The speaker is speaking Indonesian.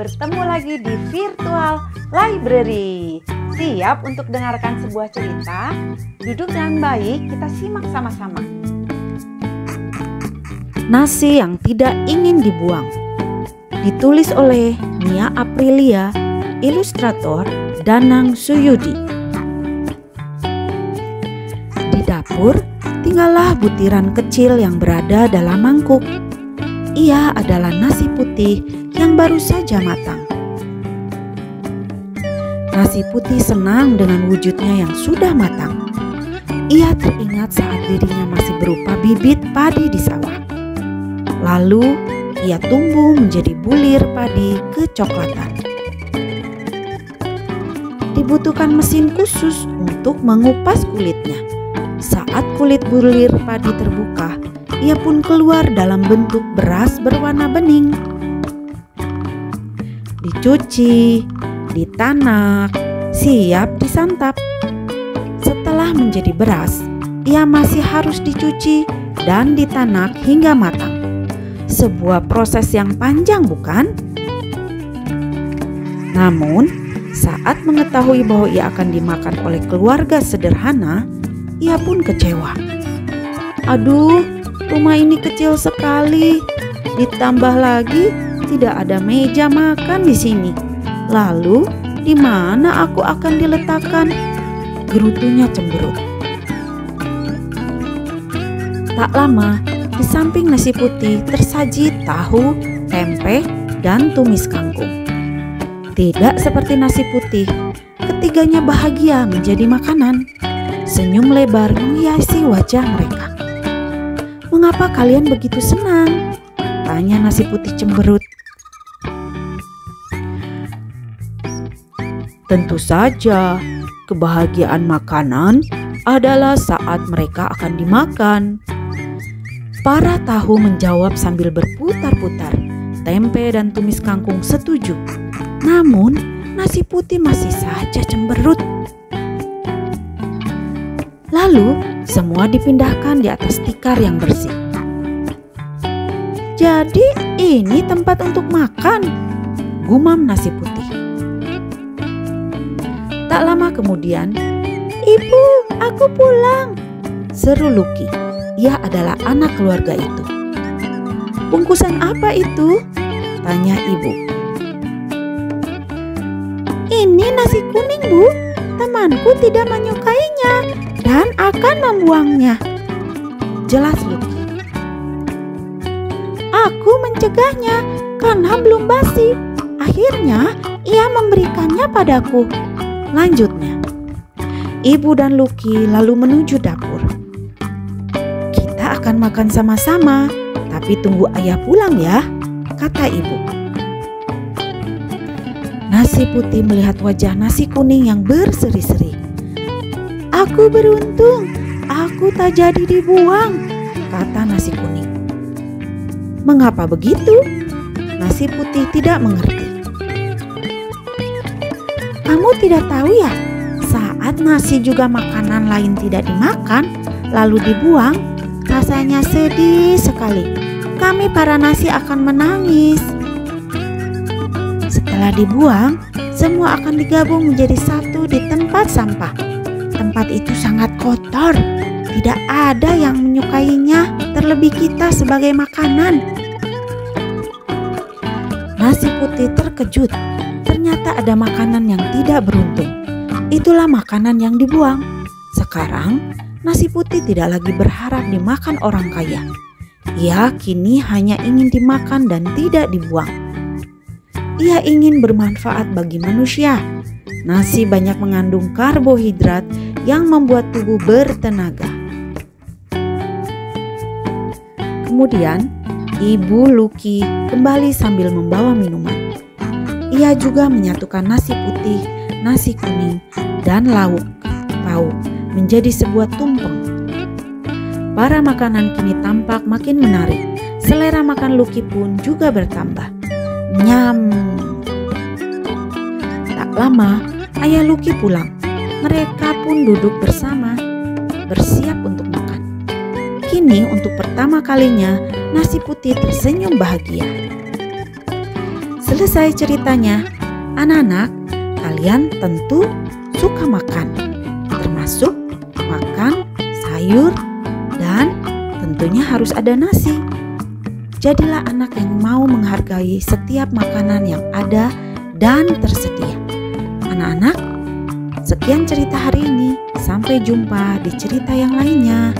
bertemu lagi di Virtual Library. Siap untuk dengarkan sebuah cerita? Duduk dengan baik, kita simak sama-sama. Nasi yang tidak ingin dibuang. Ditulis oleh Nia Aprilia, ilustrator Danang Suyudi. Di dapur tinggallah butiran kecil yang berada dalam mangkuk. Ia adalah nasi putih yang baru saja matang. Nasi putih senang dengan wujudnya yang sudah matang. Ia teringat saat dirinya masih berupa bibit padi di sawah. Lalu ia tumbuh menjadi bulir padi kecoklatan. Dibutuhkan mesin khusus untuk mengupas kulitnya. Saat kulit bulir padi terbuka, ia pun keluar dalam bentuk beras berwarna bening. Dicuci, ditanak, siap disantap. Setelah menjadi beras, ia masih harus dicuci dan ditanak hingga matang. Sebuah proses yang panjang, bukan? Namun, saat mengetahui bahwa ia akan dimakan oleh keluarga sederhana, ia pun kecewa. Aduh, rumah ini kecil sekali. Ditambah lagi, tidak ada meja makan di sini. Lalu, di mana aku akan diletakkan? Gerutunya cemberut. Tak lama, di samping nasi putih tersaji tahu, tempe, dan tumis kangkung. Tidak seperti nasi putih, ketiganya bahagia menjadi makanan. Senyum lebar menghiasi wajah mereka. "Mengapa kalian begitu senang?" tanya nasi putih cemberut. Tentu saja, kebahagiaan makanan adalah saat mereka akan dimakan. Para tahu menjawab sambil berputar-putar. Tempe dan tumis kangkung setuju. Namun, nasi putih masih saja cemberut. Lalu, semua dipindahkan di atas tikar yang bersih. "Jadi, ini tempat untuk makan," gumam nasi putih. Tak lama kemudian, "Ibu, aku pulang," seru Luki. Ia adalah anak keluarga itu. "Bungkusan apa itu?" tanya ibu. "Ini nasi kuning, Bu. Temanku tidak menyukainya dan akan membuangnya," jelas Luki. "Aku mencegahnya karena belum basi. Akhirnya ia memberikannya padaku," lanjutnya. Ibu dan Luki lalu menuju dapur. "Kita akan makan sama-sama, tapi tunggu ayah pulang ya," kata ibu. Nasi putih melihat wajah nasi kuning yang berseri-seri. "Aku beruntung, aku tak jadi dibuang," kata nasi kuning. "Mengapa begitu?" Nasi putih tidak mengerti. "Kamu tidak tahu ya, saat nasi juga makanan lain tidak dimakan, lalu dibuang, rasanya sedih sekali. Kami para nasi akan menangis. Setelah dibuang, semua akan digabung menjadi satu di tempat sampah. Tempat itu sangat kotor. Tidak ada yang menyukainya, terlebih kita sebagai makanan." Nasi putih terkejut. Ternyata ada makanan yang tidak beruntung. Itulah makanan yang dibuang. Sekarang, nasi putih tidak lagi berharap dimakan orang kaya. Ia kini hanya ingin dimakan dan tidak dibuang. Ia ingin bermanfaat bagi manusia. Nasi banyak mengandung karbohidrat yang membuat tubuh bertenaga. Kemudian, Ibu Luki kembali sambil membawa minuman. Ia juga menyatukan nasi putih, nasi kuning, dan lauk pauk menjadi sebuah tumpeng. Para makanan kini tampak makin menarik. Selera makan Luki pun juga bertambah. Nyam. Tak lama, ayah Luki pulang. Mereka pun duduk bersama, bersiap untuk makan. Kini untuk pertama kalinya, nasi putih tersenyum bahagia. Selesai ceritanya. Anak-anak, kalian tentu suka makan, termasuk makan sayur dan tentunya harus ada nasi. Jadilah anak yang mau menghargai setiap makanan yang ada dan tersedia. Anak-anak, sekian cerita hari ini. Sampai jumpa di cerita yang lainnya.